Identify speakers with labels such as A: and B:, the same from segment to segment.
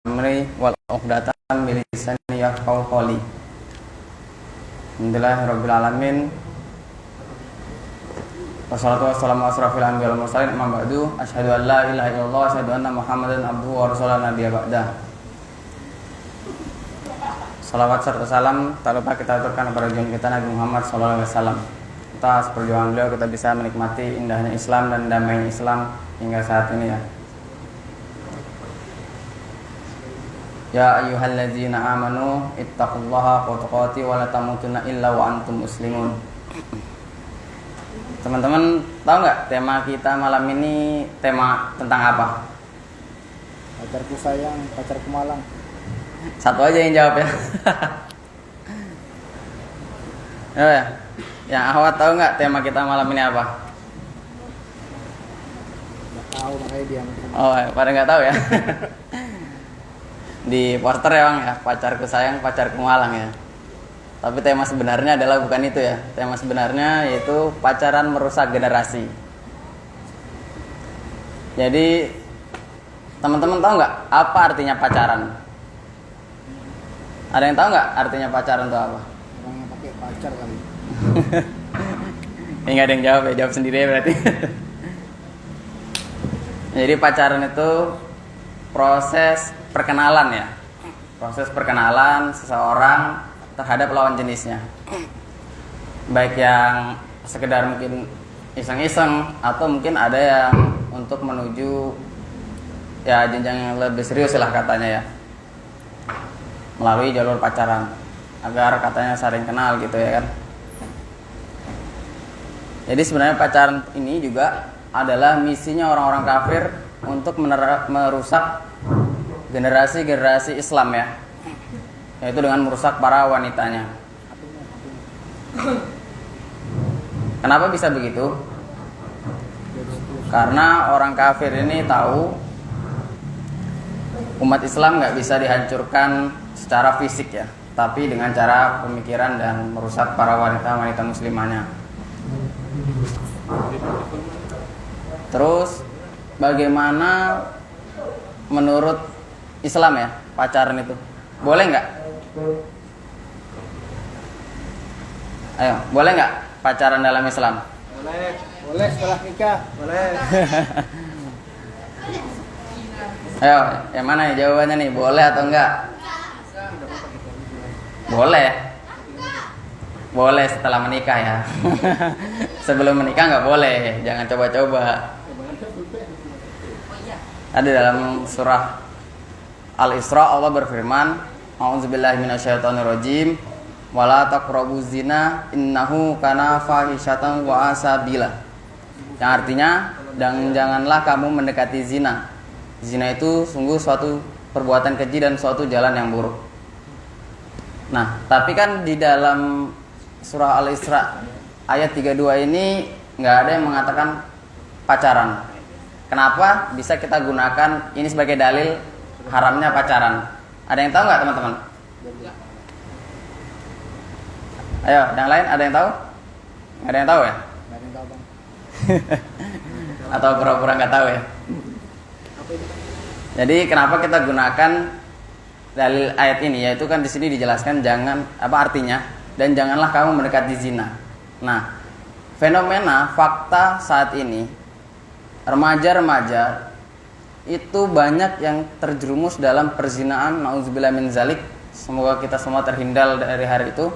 A: amri wal 'uqdatam min lisani yafqahu qawli. Alhamdulillahirabbil alamin. Wassalatu wassalamu ala asrofil anbiya'i wal mursalin, amma ba'du. Asyhadu an la ilaha illallah wa asyhadu anna Muhammadan abduhu wa rasuluhu nabiyya ba'da. Salawat serta salam tak lupa kita aturkan kepada junjungan kita Nabi Muhammad sallallahu alaihi wasallam. Atas perjuangan beliau kita bisa menikmati indahnya Islam dan damainya Islam hingga saat ini ya. Ya ayyuhalladzina amanu ittaqullaha haqqa tuqatih wa la tamutunna illa wa antum muslimun. Teman-teman tahu nggak tema kita malam ini tema tentang apa?
B: Pacarku sayang, pacarku malang.
A: Satu aja yang jawab ya. Ya. Yang awal tahu nggak tema kita malam ini apa?
B: Nggak tahu makanya dia.
A: Oh, pada nggak tahu ya. Di poster ya Bang ya, pacarku sayang, pacarku malang ya. Tapi tema sebenarnya adalah bukan itu ya. Tema sebenarnya yaitu pacaran merusak generasi. Jadi teman-teman tahu nggak apa artinya pacaran? Ada yang tahu nggak artinya pacaran itu apa?
B: Orang yang pakai pacar kali.
A: Ini nggak ada yang jawab ya, jawab sendiri ya berarti. Jadi pacaran itu proses perkenalan ya. Proses perkenalan seseorang terhadap lawan jenisnya. Baik yang sekedar mungkin iseng-iseng atau mungkin ada yang untuk menuju ya jenjang yang lebih serius lah katanya ya. Melalui jalur pacaran agar katanya saling kenal gitu ya kan. Jadi sebenarnya pacaran ini juga adalah misinya orang-orang kafir untuk merusak generasi-generasi Islam ya, yaitu dengan merusak para wanitanya. Kenapa bisa begitu? Karena orang kafir ini tahu umat Islam nggak bisa dihancurkan secara fisik ya, tapi dengan cara pemikiran dan merusak para wanita-wanita muslimahnya. Terus bagaimana menurut Islam ya pacaran itu? Boleh nggak? Ayo, boleh nggak pacaran dalam Islam?
B: Boleh, boleh setelah nikah, boleh.
A: Ayo, yang mana nih jawabannya nih? Boleh atau enggak? Boleh. Boleh setelah menikah ya. Sebelum menikah nggak boleh. Jangan coba-coba. Ada dalam surah Al-Isra Allah berfirman, "A'udzubillahi minasyaitonirrajim. Wala taqrabuz zina innahu kana fahisyatan wa asabila." Yang artinya, dan janganlah kamu mendekati zina. Zina itu sungguh suatu perbuatan keji dan suatu jalan yang buruk. Nah, tapi kan di dalam surah Al-Isra ayat 32 ini nggak ada yang mengatakan pacaran. Kenapa bisa kita gunakan ini sebagai dalil haramnya pacaran? Ada yang tahu nggak teman-teman? Ayo, yang lain ada yang tahu? Nggak ada yang tahu ya?
B: Nggak ada yang tahu bang.
A: Atau pura-pura nggak tahu ya? Jadi kenapa kita gunakan dalil ayat ini? Yaitu kan di sini dijelaskan jangan apa artinya dan janganlah kamu mendekati zina. Nah, fenomena fakta saat ini remaja-remaja itu banyak yang terjerumus dalam perzinaan, nauzubillah min zalik. Semoga kita semua terhindar dari hari itu.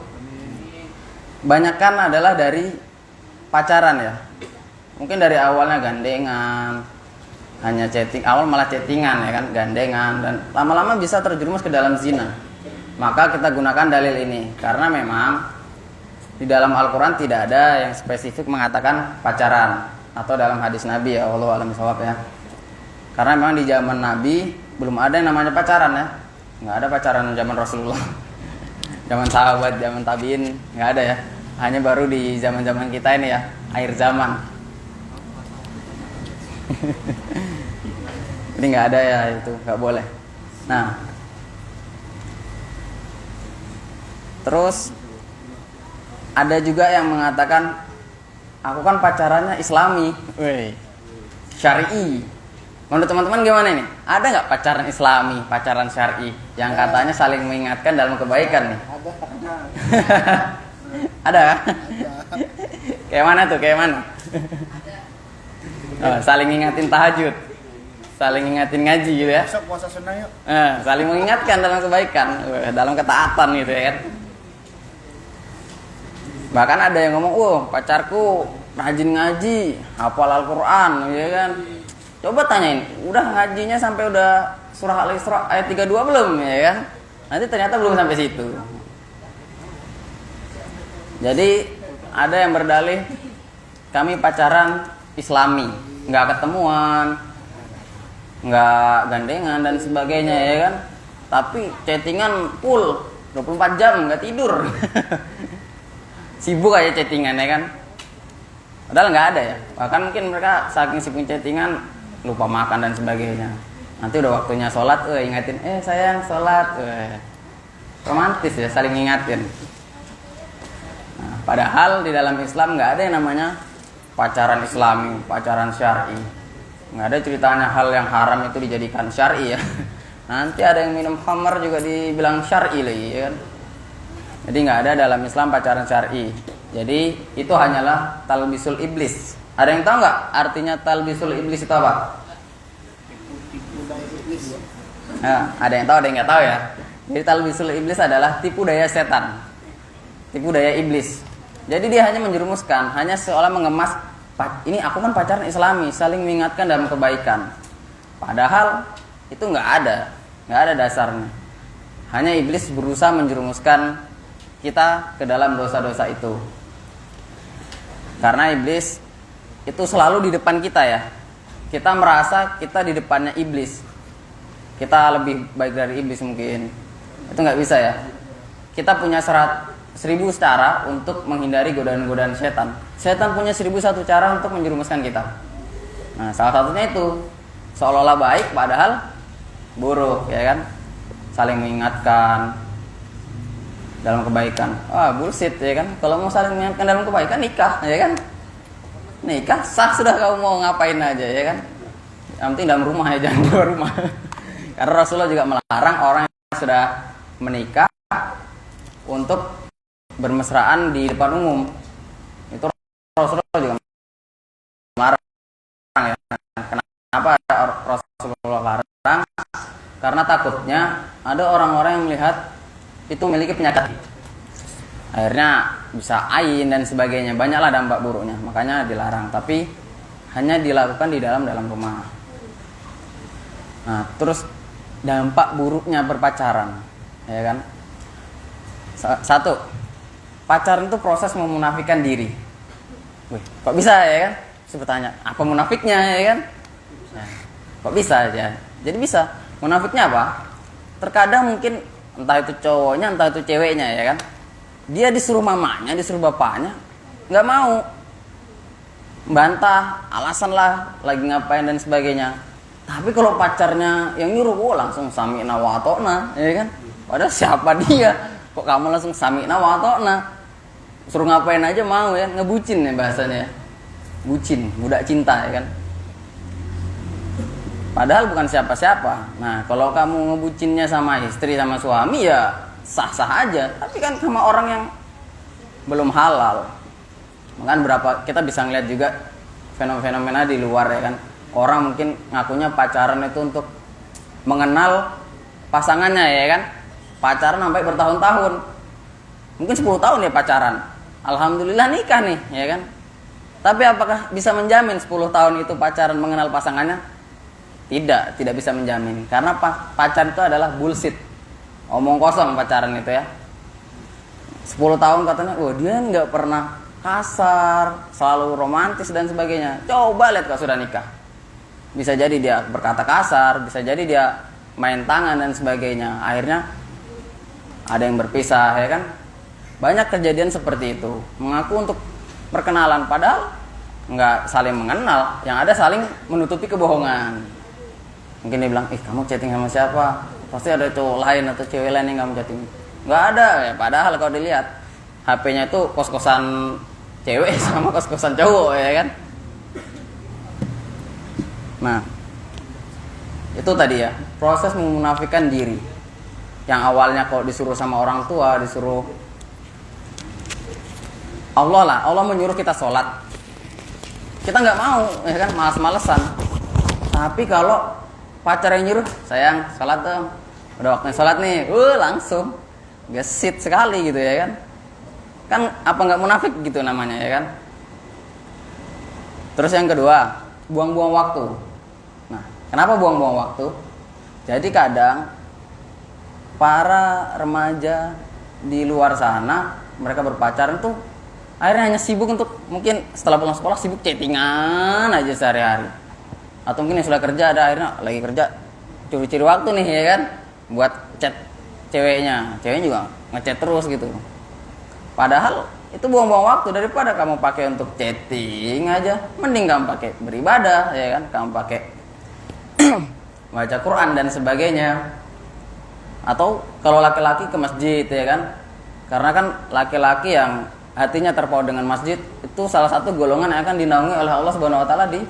A: Banyakan adalah dari pacaran ya. Mungkin dari awalnya gandengan, hanya chatting, awal malah chattingan ya kan, gandengan, dan lama-lama bisa terjerumus ke dalam zina. Maka kita gunakan dalil ini karena memang di dalam Al-Quran tidak ada yang spesifik mengatakan pacaran atau dalam hadis Nabi ya, wallahu a'lam bishawab ya. Karena memang di zaman Nabi belum ada yang namanya pacaran ya, nggak ada pacaran zaman Rasulullah, zaman sahabat, zaman tabiin nggak ada ya. Hanya baru di zaman-zaman kita ini ya, akhir zaman. Jadi nggak ada ya, itu nggak boleh. Nah, terus ada juga yang mengatakan aku kan pacarannya Islami, syar'i. Menurut teman-teman gimana nih? Ada nggak pacaran Islami, pacaran syar'i yang katanya saling mengingatkan dalam kebaikan nih?
B: Ada.
A: Ada?
B: Ada.
A: Kayak mana tuh? Kayak mana? Oh, saling ngingatin tahajud, saling ngingatin ngaji gitu ya?
B: Besok puasa sunnah yuk.
A: Saling mengingatkan dalam kebaikan, dalam ketaatan gitu ya kan? Bahkan ada yang ngomong, pacarku rajin ngaji, hafal Al-Quran, ya kan? Coba tanyain, udah ngajinya sampai udah surah Al-Isra ayat 32 belum, ya kan? Nanti ternyata belum sampai situ. Jadi ada yang berdalih, kami pacaran Islami, nggak ketemuan, nggak gandengan dan sebagainya, ya kan? Tapi chattingan full 24 jam, nggak tidur. Sibuk aja chattingan, ya kan? Padahal nggak ada ya. Bahkan mungkin mereka saking sibuk chattingan lupa makan dan sebagainya. Nanti udah waktunya sholat, ingatin, sayang sholat. Romantis ya, saling ingatin. Nah, padahal di dalam Islam nggak ada yang namanya pacaran Islami, pacaran syar'i. Nggak ada ceritanya hal yang haram itu dijadikan syar'i ya. Nanti ada yang minum khamar juga dibilang syar'i lagi, ya kan? Jadi nggak ada dalam Islam pacaran syar'i. Jadi itu hanyalah talbisul iblis. Ada yang tahu nggak artinya talbisul iblis itu apa?
B: Tipu daya iblis.
A: Nah, ada yang tahu, ada yang nggak tahu ya. Jadi talbisul iblis adalah tipu daya setan, tipu daya iblis. Jadi dia hanya menjerumuskan, hanya seolah mengemas, ini aku kan pacaran Islami, saling mengingatkan dalam kebaikan. Padahal itu nggak ada dasarnya. Hanya iblis berusaha menjerumuskan kita ke dalam dosa-dosa itu. Karena iblis itu selalu di depan kita ya. Kita merasa kita di depannya iblis. Kita lebih baik dari iblis mungkin. Itu nggak bisa ya. Kita punya 1000 cara untuk menghindari godaan-godaan setan. Setan punya 1001 cara untuk menjerumuskan kita. Nah, salah satunya itu seolah-olah baik padahal buruk, ya kan? Saling mengingatkan dalam kebaikan. Bullshit, ya kan? Kalau mau saling mengingatkan dalam kebaikan, nikah, ya kan? Nikah sah sudah, kamu mau ngapain aja, ya kan? Yang penting dalam rumah ya, jangan keluar rumah. Karena Rasulullah juga melarang orang yang sudah menikah untuk bermesraan di depan umum. Itu Rasulullah juga melarang ya. Kenapa Rasulullah larang? Karena takutnya ada orang-orang yang melihat itu memiliki penyakit. Akhirnya bisa ain dan sebagainya, banyaklah dampak buruknya. Makanya dilarang, tapi hanya dilakukan di dalam rumah. Nah, terus dampak buruknya berpacaran, ya kan? Satu, pacaran itu proses memunafikan diri. Kok bisa, ya kan? Saya bertanya, apa munafiknya, ya kan? Nah, kok bisa aja? Jadi bisa. Munafiknya apa? Terkadang mungkin entah itu cowoknya, entah itu ceweknya, ya kan? Dia disuruh mamanya, disuruh bapaknya, nggak mau, bantah, alasan lah, lagi ngapain dan sebagainya. Tapi kalau pacarnya yang nyuruh, langsung sami'na wa ata'na, ya kan? Padahal siapa dia? Kok kamu langsung sami'na wa ata'na? Suruh ngapain aja mau, ya? Ngebucin ya bahasanya, ya? Bucin, budak cinta, ya kan? Padahal bukan siapa-siapa. Nah, kalau kamu ngebucinnya sama istri, sama suami, ya sah-sah aja. Tapi kan sama orang yang belum halal. Makanya berapa kita bisa ngeliat juga fenomena di luar, ya kan? Orang mungkin ngakunya pacaran itu untuk mengenal pasangannya, ya kan? Pacaran sampai bertahun-tahun. Mungkin 10 tahun ya pacaran. Alhamdulillah nikah nih, ya kan? Tapi apakah bisa menjamin 10 tahun itu pacaran mengenal pasangannya? Tidak bisa menjamin. Karena pacaran itu adalah bullshit. Omong kosong pacaran itu ya. 10 tahun katanya, dia nggak pernah kasar, selalu romantis dan sebagainya. Coba lihat kalau sudah nikah. Bisa jadi dia berkata kasar, bisa jadi dia main tangan dan sebagainya. Akhirnya ada yang berpisah, ya kan? Banyak kejadian seperti itu. Mengaku untuk perkenalan, padahal nggak saling mengenal. Yang ada saling menutupi kebohongan. Mungkin dia bilang, kamu chatting sama siapa? Pasti ada cowok lain atau cewek lain yang kamu chatting. Nggak ada, ya. Padahal kalau dilihat HP-nya itu kos-kosan cewek sama kos-kosan cowok, ya kan? Nah, Itu tadi ya, proses memunafikan diri. Yang awalnya kalau disuruh sama orang tua, disuruh Allah menyuruh kita sholat, kita nggak mau, ya kan, malas-malesan. Tapi kalau pacar yang nyuruh, sayang sholat dong, udah waktunya sholat nih, langsung gesit sekali gitu ya kan apa nggak munafik gitu namanya ya kan. Terus yang kedua, buang-buang waktu. Nah, kenapa buang-buang waktu? Jadi kadang para remaja di luar sana, mereka berpacaran tuh akhirnya hanya sibuk untuk, mungkin setelah pulang sekolah sibuk chattingan aja sehari-hari. Atau mungkin yang sudah kerja, ada akhirnya lagi kerja curi-curi waktu nih ya kan, buat chat ceweknya juga ngechat terus gitu. Padahal itu buang-buang waktu. Daripada kamu pakai untuk chatting aja, mending kamu pakai beribadah ya kan, kamu pakai baca Quran dan sebagainya. Atau kalau laki-laki ke masjid ya kan, karena kan laki-laki yang hatinya terpaut dengan masjid itu salah satu golongan yang akan dinaungi oleh Allah Subhanahu wa taala di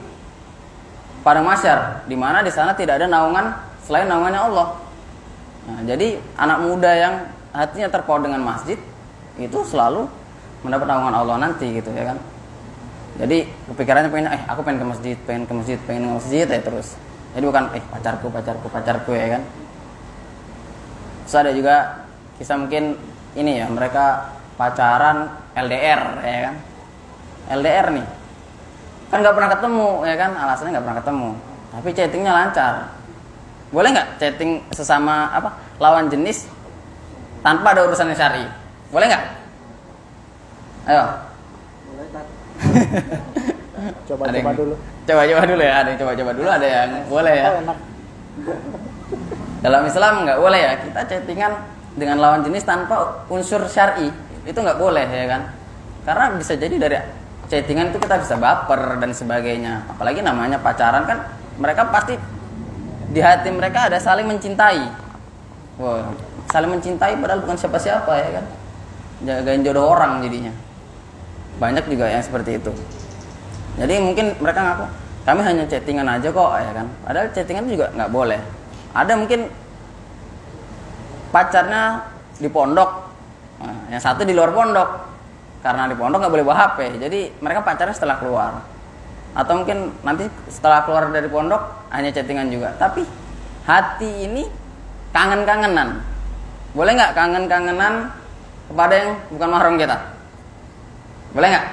A: padang mahsyar, di mana di sana tidak ada naungan selain naungannya Allah. Nah, jadi anak muda yang hatinya terpaut dengan masjid itu selalu mendapat naungan Allah nanti gitu ya kan. Jadi kepikirannya pengen aku pengen ke masjid ya terus. Jadi bukan pacarku ya kan. Terus ada juga kisah mungkin ini ya, mereka pacaran LDR ya kan. LDR nih kan nggak pernah ketemu ya kan, alasannya nggak pernah ketemu, tapi chattingnya lancar. Boleh nggak chatting sesama lawan jenis tanpa ada urusan syar'i? Boleh nggak? Ayo.
B: Boleh, Tat. Coba-coba dulu.
A: Coba-coba dulu ya, ada yang coba-coba dulu, ada yang boleh ya.
B: Enak.
A: Dalam Islam nggak boleh ya kita chattingan dengan lawan jenis tanpa unsur syar'i, itu nggak boleh ya kan, karena bisa jadi dari chattingan itu kita bisa baper dan sebagainya. Apalagi namanya pacaran kan, mereka pasti di hati mereka ada saling mencintai. Wow, saling mencintai padahal bukan siapa-siapa ya kan, jagain jodoh orang jadinya. Banyak juga yang seperti itu. Jadi mungkin mereka ngaku kami hanya chattingan aja kok ya kan, padahal chattingan juga nggak boleh. Ada mungkin pacarnya di pondok, yang satu di luar pondok. Karena di pondok nggak boleh bawa HP, jadi mereka pacarnya setelah keluar. Atau mungkin nanti setelah keluar dari pondok hanya chattingan juga. Tapi hati ini kangen-kangenan. Boleh nggak kangen-kangenan kepada yang bukan mahram kita? Boleh nggak?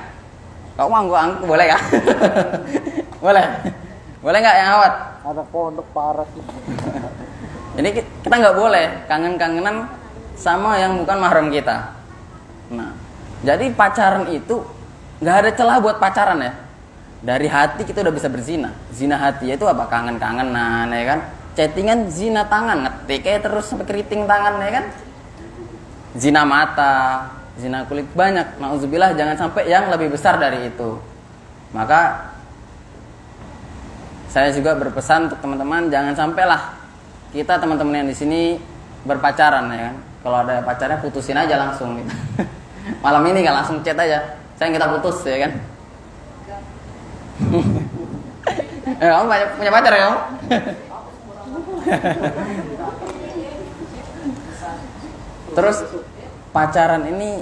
A: Kau angguk boleh nggak? Boleh. Boleh nggak yang awat?
B: Ada pondok parah sih.
A: Jadi kita nggak boleh kangen-kangenan sama yang bukan mahram kita. Nah, jadi pacaran itu nggak ada celah buat pacaran ya. Dari hati kita udah bisa berzina. Zina hati itu apa? Kangen-kangenan ya kan. Chattingan zina tangan, ngetik kayak terus sampai keriting tangan ya kan. Zina mata, zina kulit, banyak. Nauzubillah, jangan sampai yang lebih besar dari itu. Maka saya juga berpesan untuk teman-teman, jangan sampailah kita teman-teman yang di sini berpacaran ya kan. Kalau ada pacarnya putusin aja langsung gitu. Malam ini nggak langsung chat aja, sayang kita putus ya kan. Kamu punya pacar ya? Terus pacaran ini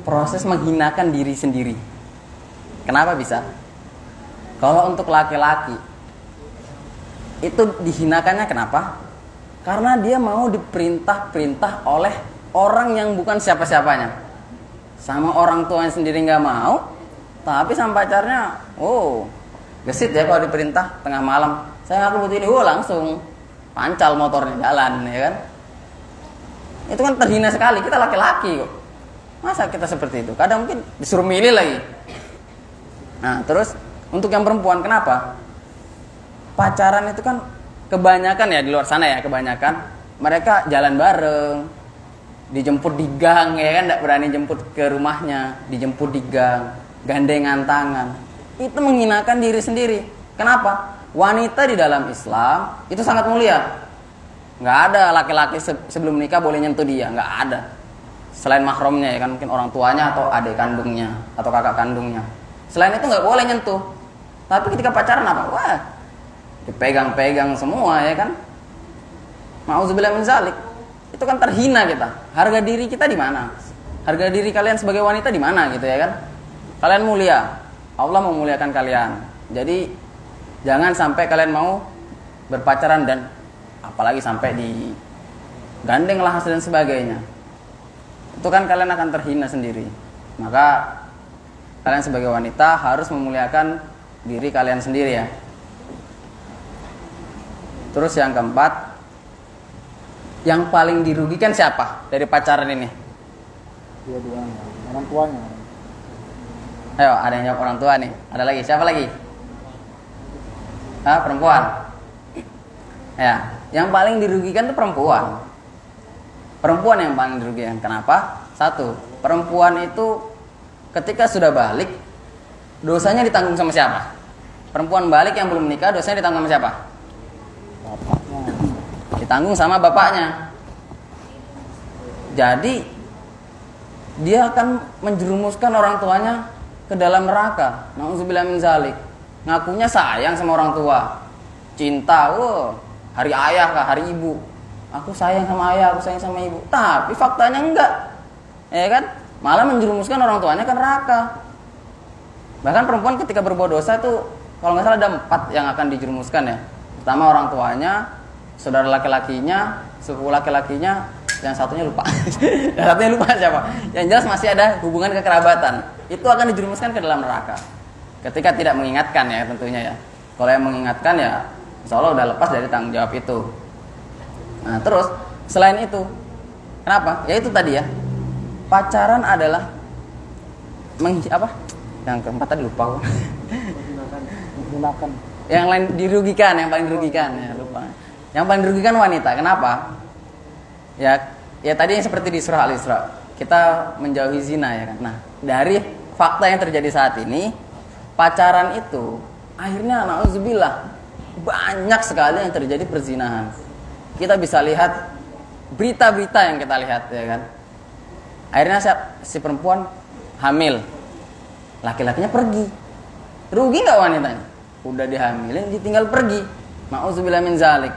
A: proses menghinakan diri sendiri. Kenapa bisa? Kalau untuk laki-laki itu dihinakannya kenapa? Karena dia mau diperintah-perintah oleh orang yang bukan siapa-siapanya. Sama orang tuanya sendiri nggak mau, tapi sama pacarnya, gesit ya kalau diperintah tengah malam. Saya aku butuh ini, langsung pancal motornya jalan ya kan. Itu kan terhina sekali, kita laki-laki kok. Masa kita seperti itu? Kadang mungkin disuruh milih lagi. Nah, terus untuk yang perempuan kenapa? Pacaran itu kan kebanyakan ya di luar sana ya, kebanyakan mereka jalan bareng, dijemput di gang ya kan, enggak berani jemput ke rumahnya, dijemput di gang, gandengan tangan. Itu menghinakan diri sendiri. Kenapa? Wanita di dalam Islam itu sangat mulia. Enggak ada laki-laki sebelum nikah boleh nyentuh dia, enggak ada. Selain mahramnya ya kan, mungkin orang tuanya atau adik kandungnya atau kakak kandungnya. Selain itu enggak boleh nyentuh. Tapi ketika pacaran apa? Wah, dipegang-pegang semua ya kan. Ma'udzubillah min zalik. Itu kan terhina kita. Harga diri kita di mana? Harga diri kalian sebagai wanita di mana gitu ya kan? Kalian mulia. Allah memuliakan kalian. Jadi jangan sampai kalian mau berpacaran dan apalagi sampai digandeng lah dan sebagainya. Itu kan kalian akan terhina sendiri. Maka kalian sebagai wanita harus memuliakan diri kalian sendiri ya. Terus yang keempat, yang paling dirugikan siapa dari pacaran ini?
B: Dua-duanya, orang tuanya.
A: Ayo, ada yang jawab orang tua nih. Ada lagi, siapa lagi? Perempuan. Ya, yang paling dirugikan itu perempuan. Perempuan yang paling dirugikan. Kenapa? Satu, perempuan itu ketika sudah balik, dosanya ditanggung sama siapa? Perempuan balik yang belum menikah, dosanya ditanggung sama siapa?
B: Bapaknya.
A: Ditanggung sama bapaknya. Jadi dia akan menjerumuskan orang tuanya ke dalam neraka. Nauzubillah min zalik. Ngakunya sayang sama orang tua, cinta, hari ayah kah, hari ibu. Aku sayang sama ayah, aku sayang sama ibu. Tapi faktanya enggak, ya kan? Malah menjerumuskan orang tuanya ke neraka. Bahkan perempuan ketika berbuat dosa itu, kalau nggak salah ada 4 yang akan dijerumuskan ya. Pertama orang tuanya, saudara laki-lakinya, sepupu laki-lakinya, yang satunya lupa. Yang satunya lupa siapa. Yang jelas masih ada hubungan kekerabatan. Itu akan dijerumuskan ke dalam neraka. Ketika tidak mengingatkan ya tentunya ya. Kalau yang mengingatkan ya, insya Allah udah lepas dari tanggung jawab itu. Nah terus selain itu, kenapa? Ya itu tadi ya. Pacaran adalah Yang keempat tadi lupa.
B: Menggunakan.
A: Yang lain dirugikan, yang paling dirugikan ya lupa. Yang paling dirugikan wanita. Kenapa? Ya tadi yang seperti di surah Al-Isra, kita menjauhi zina ya kan. Nah, dari fakta yang terjadi saat ini, pacaran itu akhirnya na'udzubillah banyak sekali yang terjadi perzinahan. Kita bisa lihat berita-berita yang kita lihat ya kan. Akhirnya si perempuan hamil, laki-lakinya pergi. Rugi nggak wanitanya? Udah dihamilin, ditinggal pergi. Na'udzubillah min zalik.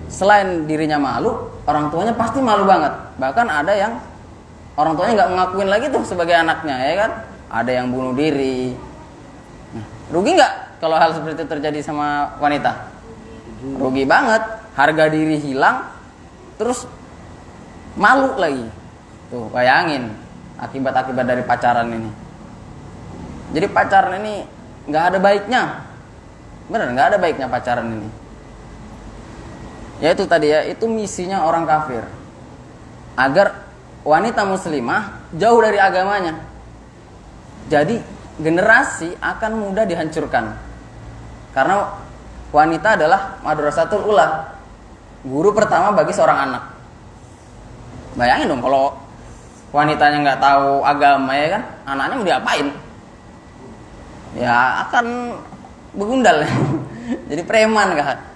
A: Selain dirinya malu, orang tuanya pasti malu banget. Bahkan ada yang orang tuanya nggak ngakuin lagi tuh sebagai anaknya ya kan. Ada yang bunuh diri. Nah, rugi nggak kalau hal seperti itu terjadi sama wanita? Rugi banget. Harga diri hilang, terus malu lagi. Tuh bayangin akibat-akibat dari pacaran ini. Jadi pacaran ini nggak ada baiknya. Bener nggak ada baiknya pacaran ini. Ya itu tadi ya, itu misinya orang kafir. Agar wanita muslimah jauh dari agamanya. Jadi generasi akan mudah dihancurkan. Karena wanita adalah madrasatul ula, guru pertama bagi seorang anak. Bayangin dong kalau wanitanya nggak tahu agama ya kan, anaknya mau diapain? Ya akan begundal. Jadi preman kan.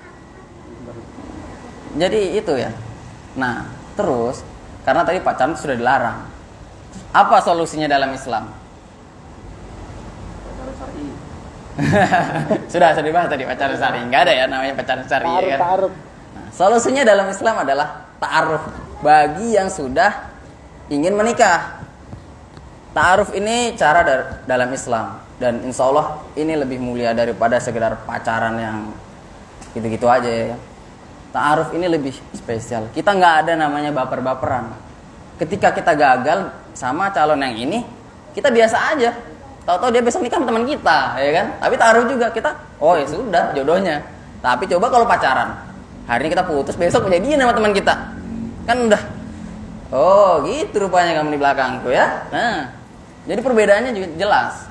A: Jadi itu ya. Nah, terus karena tadi pacaran sudah dilarang. Apa solusinya dalam Islam?
B: Pacaran syar'i.
A: sudah dibahas tadi pacaran syar'i. Enggak ada ya namanya pacaran syar'i ya kan.
B: Ta'aruf.
A: Nah, solusinya dalam Islam adalah ta'aruf bagi yang sudah ingin menikah. Ta'aruf ini cara dalam Islam dan insya Allah ini lebih mulia daripada sekedar pacaran yang gitu-gitu aja ya. Ta'aruf ini lebih spesial. Kita nggak ada namanya baper-baperan. Ketika kita gagal sama calon yang ini, kita biasa aja. Tahu-tahu dia besok nikah sama teman kita, ya kan? Tapi ta'aruf juga kita, oh ya sudah jodohnya. Tapi coba kalau pacaran, hari ini kita putus, besok jadian sama teman kita, kan udah. Oh gitu rupanya kamu di belakangku ya. Nah, jadi perbedaannya juga jelas.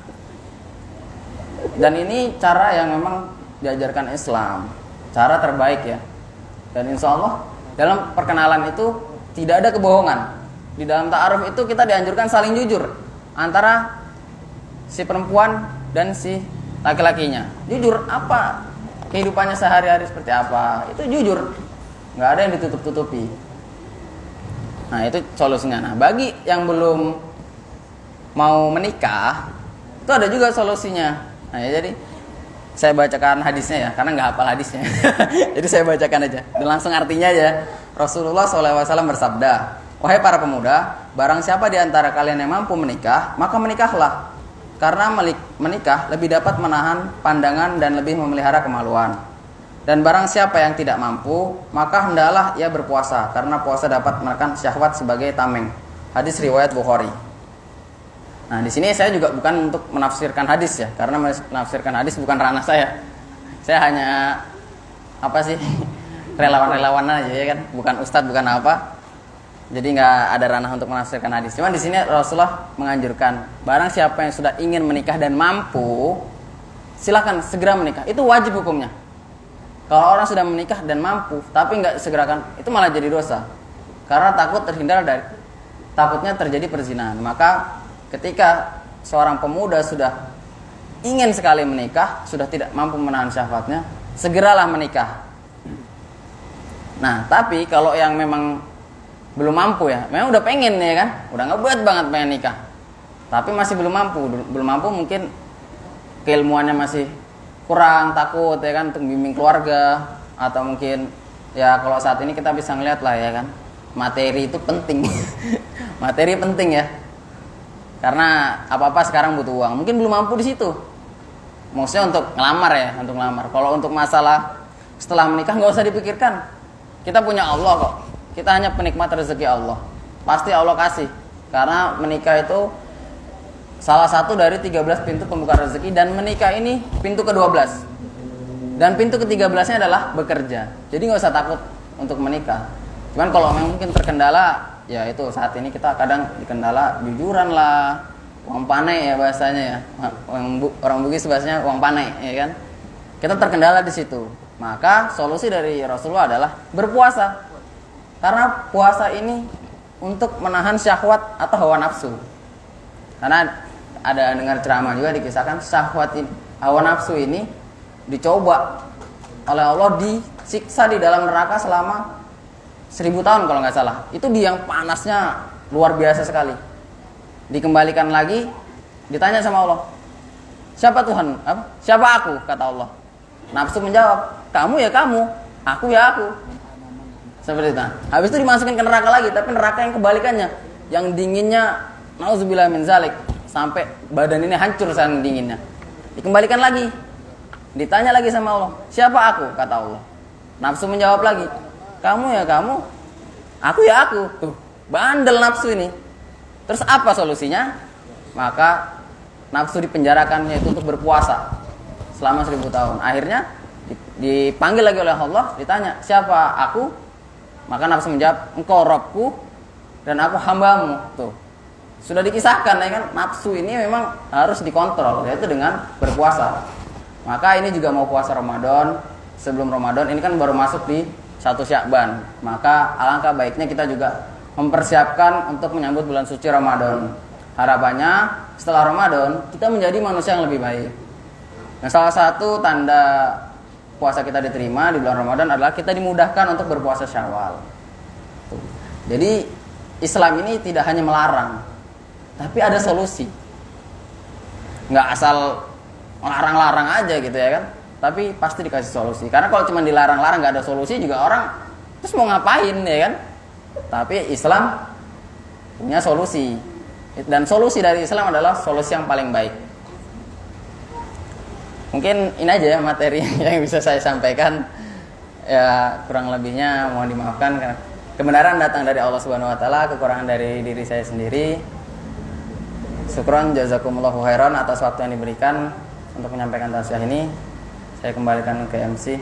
A: Dan ini cara yang memang diajarkan Islam, cara terbaik ya. Dan insya Allah dalam perkenalan itu tidak ada kebohongan. Di dalam ta'aruf itu kita dianjurkan saling jujur antara si perempuan dan si laki-lakinya. Jujur apa kehidupannya sehari-hari seperti apa, itu jujur, nggak ada yang ditutup-tutupi. Nah itu solusinya. Nah bagi yang belum mau menikah itu ada juga solusinya. Nah ya, jadi Saya bacakan hadisnya ya, karena nggak hafal hadisnya. Jadi saya bacakan aja. Dan langsung artinya aja. Rasulullah SAW bersabda, wahai para pemuda, barang siapa di antara kalian yang mampu menikah, maka menikahlah. Karena menikah lebih dapat menahan pandangan dan lebih memelihara kemaluan. Dan barang siapa yang tidak mampu, maka hendaklah ia berpuasa, karena puasa dapat menekan syahwat sebagai tameng. Hadis riwayat Bukhari. Nah, di sini saya juga bukan untuk menafsirkan hadis ya, karena menafsirkan hadis bukan ranah saya. Saya hanya relawan-relawan aja ya kan, bukan ustadz, bukan apa. Jadi nggak ada ranah untuk menafsirkan hadis. Cuman di sini Rasulullah menganjurkan, barang siapa yang sudah ingin menikah dan mampu, silakan segera menikah. Itu wajib hukumnya. Kalau orang sudah menikah dan mampu, tapi nggak segerakan, itu malah jadi dosa. Karena takutnya terjadi perzinahan. Maka ketika seorang pemuda sudah ingin sekali menikah, sudah tidak mampu menahan syahwatnya, segeralah menikah. Nah, tapi kalau yang memang belum mampu ya, memang udah pengen ya kan, udah ngebuat banget pengen nikah, tapi masih belum mampu mungkin keilmuannya masih kurang, takut ya kan untuk bimbing keluarga, atau mungkin ya kalau saat ini kita bisa ngeliat lah ya kan, materi itu penting. Materi penting ya. Karena apa-apa sekarang butuh uang. Mungkin belum mampu di situ. Maksudnya untuk ngelamar ya, untuk ngelamar. Kalau untuk masalah setelah menikah nggak usah dipikirkan. Kita punya Allah kok. Kita hanya penikmat rezeki Allah. Pasti Allah kasih. Karena menikah itu salah satu dari 13 pintu pembuka rezeki, dan menikah ini pintu ke-12. Dan pintu ke-13-nya adalah bekerja. Jadi nggak usah takut untuk menikah. Cuman kalau mungkin terkendala, ya itu saat ini kita kadang dikendala jujuran lah, uang panai ya bahasanya ya, orang Bugis bahasanya uang panai ya kan. Kita terkendala di situ. Maka solusi dari Rasulullah adalah berpuasa. Karena puasa ini untuk menahan syahwat atau hawa nafsu. Karena ada dengar ceramah juga dikisahkan syahwat ini, hawa nafsu ini dicoba oleh Allah, disiksa di dalam neraka selama 1000 tahun kalau nggak salah. Itu di yang panasnya luar biasa sekali. Dikembalikan lagi, ditanya sama Allah, siapa Tuhan? Siapa aku? Kata Allah. Nafsu menjawab, kamu ya kamu, aku ya aku. Seperti itu. Habis itu dimasukin ke neraka lagi, tapi neraka yang kebalikannya, yang dinginnya nauzubillah min zalik, sampai badan ini hancur saking dinginnya. Dikembalikan lagi, ditanya lagi sama Allah, siapa aku? Kata Allah. Nafsu menjawab lagi, kamu ya kamu, aku ya aku. Tuh, bandel nafsu ini. Terus apa solusinya? Maka nafsu dipenjarakan, yaitu untuk berpuasa selama 1000 tahun. Akhirnya dipanggil lagi oleh Allah, ditanya, siapa aku? Maka nafsu menjawab, engkau Rabbku dan aku hambamu. Tuh, sudah dikisahkan ya kan, nafsu ini memang harus dikontrol, yaitu dengan berpuasa. Maka ini juga mau puasa Ramadan. Sebelum Ramadan ini kan baru masuk di 1 Sya'ban. Maka alangkah baiknya kita juga mempersiapkan untuk menyambut bulan suci Ramadan. Harapannya setelah Ramadan kita menjadi manusia yang lebih baik. Nah, salah satu tanda puasa kita diterima di bulan Ramadan adalah kita dimudahkan untuk berpuasa Syawal. Jadi Islam ini tidak hanya melarang, tapi ada solusi. Nggak asal larang-larang aja gitu ya kan, tapi pasti dikasih solusi. Karena kalau cuma dilarang-larang nggak ada solusi juga orang terus mau ngapain ya kan. Tapi Islam punya solusi, dan solusi dari Islam adalah solusi yang paling baik. Mungkin ini aja ya materi yang bisa saya sampaikan. Ya kurang lebihnya mohon dimaafkan, karena kebenaran datang dari Allah Subhanahu wa taala, kekurangan dari diri saya sendiri. Syukron jazakumullahu khairan atas waktu yang diberikan untuk menyampaikan tausiah ini. Saya kembalikan ke MC.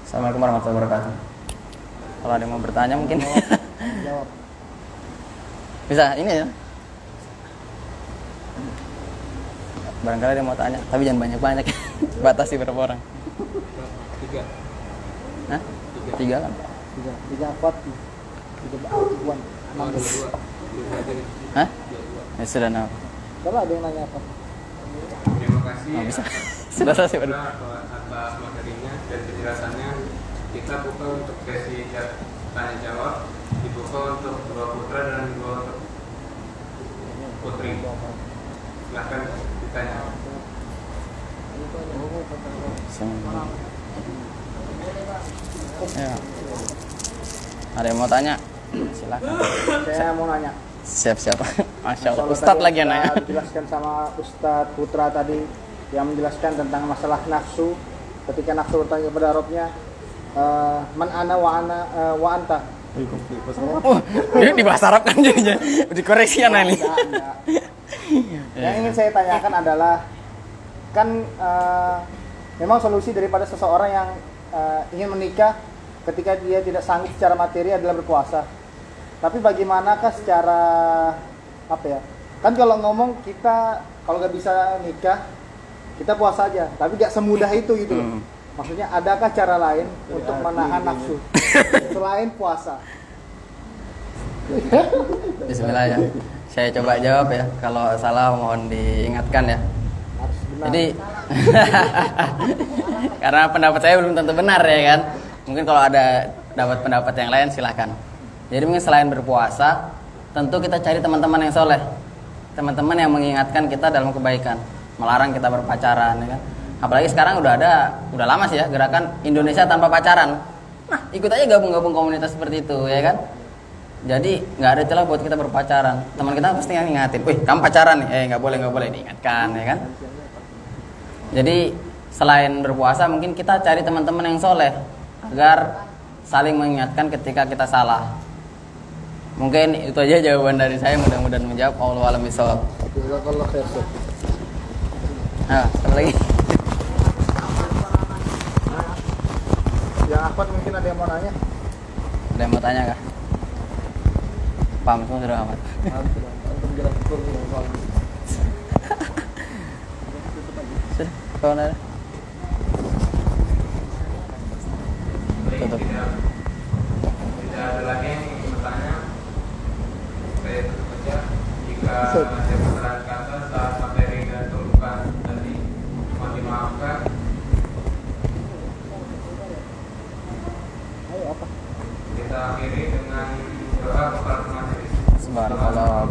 A: Assalamualaikum warahmatullahi wabarakatuh. Kalau ada yang mau bertanya mungkin
B: Jawab.
A: bisa ini ya. Barangkali ada yang mau tanya, tapi jangan banyak-banyak. Batasi berapa orang?
C: 3.
A: Hah? 3 kan?
B: 3 kuat. 3 kuat. 16.
A: Hah? Ya sudah, nah.
B: Coba ada yang nanya apa?
C: Terima kasih.
A: Oh, bisa. Sudah selesai baru.
C: Atas materinya dan penjelasannya. Kita buka untuk sesi tanya jawab. Dibuka untuk 2 putra dan 2 putri. Silahkan ditanya.
A: Ya. Ada yang mau tanya? Silakan.
B: Saya mau nanya.
A: Siap-siap. Masya Allah.
B: Soal
A: Ustadz
B: tadi
A: lagi yang
B: kita
A: nanya.
B: dijelaskan sama Ustadz Putra tadi yang menjelaskan tentang masalah nafsu. Ketika nafsu bertanya kepada Rabbnya, man ana wa anta.
A: Oh, ini di bahasa Arab kan jadinya. Dikoreksi ya ini.
B: Enggak. Yang ingin saya tanyakan adalah kan memang solusi daripada seseorang yang ingin menikah ketika dia tidak sanggup secara materi adalah berpuasa. Tapi bagaimanakah secara apa ya? Kan kalau ngomong kita kalau nggak bisa nikah kita puasa aja, tapi nggak semudah itu gitu loh. Maksudnya adakah cara lain untuk menahan nafsu selain puasa?
A: Bismillah ya. Saya coba jawab ya. Kalau salah mohon diingatkan ya.
B: Harus benar.
A: Jadi karena pendapat saya belum tentu benar ya kan. Mungkin kalau ada dapat pendapat yang lain silahkan. Jadi mungkin selain berpuasa, tentu kita cari teman-teman yang soleh, teman-teman yang mengingatkan kita dalam kebaikan, melarang kita berpacaran ya kan. Apalagi sekarang udah lama sih ya gerakan Indonesia tanpa pacaran. Nah ikut aja gabung-gabung komunitas seperti itu ya kan. Jadi nggak ada celah buat kita berpacaran. Teman kita pasti ngingatin, wih kamu pacaran nih, nggak boleh diingatkan ya kan. Jadi selain berpuasa mungkin kita cari teman-teman yang soleh agar saling mengingatkan ketika kita salah. Mungkin itu aja jawaban dari saya, mudah-mudahan menjawab. Allahu a'lam bishawab.
B: Jazakallah khair.
A: Nah, apa lagi?
B: Yang Ahmad mungkin ada yang mau nanya?
A: Ada yang mau tanya kah? Paham semua sudah amat. Sudah, kawan ada. Tutup.
C: Tidak ada lagi yang ingin bertanya. Saya tutup saja. Jika ada kesalahan kata saat materi dan terluka tadi mohon dimaafkan.
B: Ayo apa?
C: Kita akhiri dengan doa kepada majelis.
A: Subhanallah wa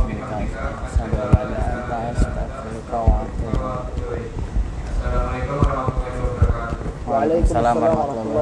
A: bihamdika asyhadu an la ilaha illa anta astaghfiruka wa atubu ilaik.
C: Assalamualaikum warahmatullahi wabarakatuh.
A: Waalaikumsalam warahmatullahi wabarakatuh.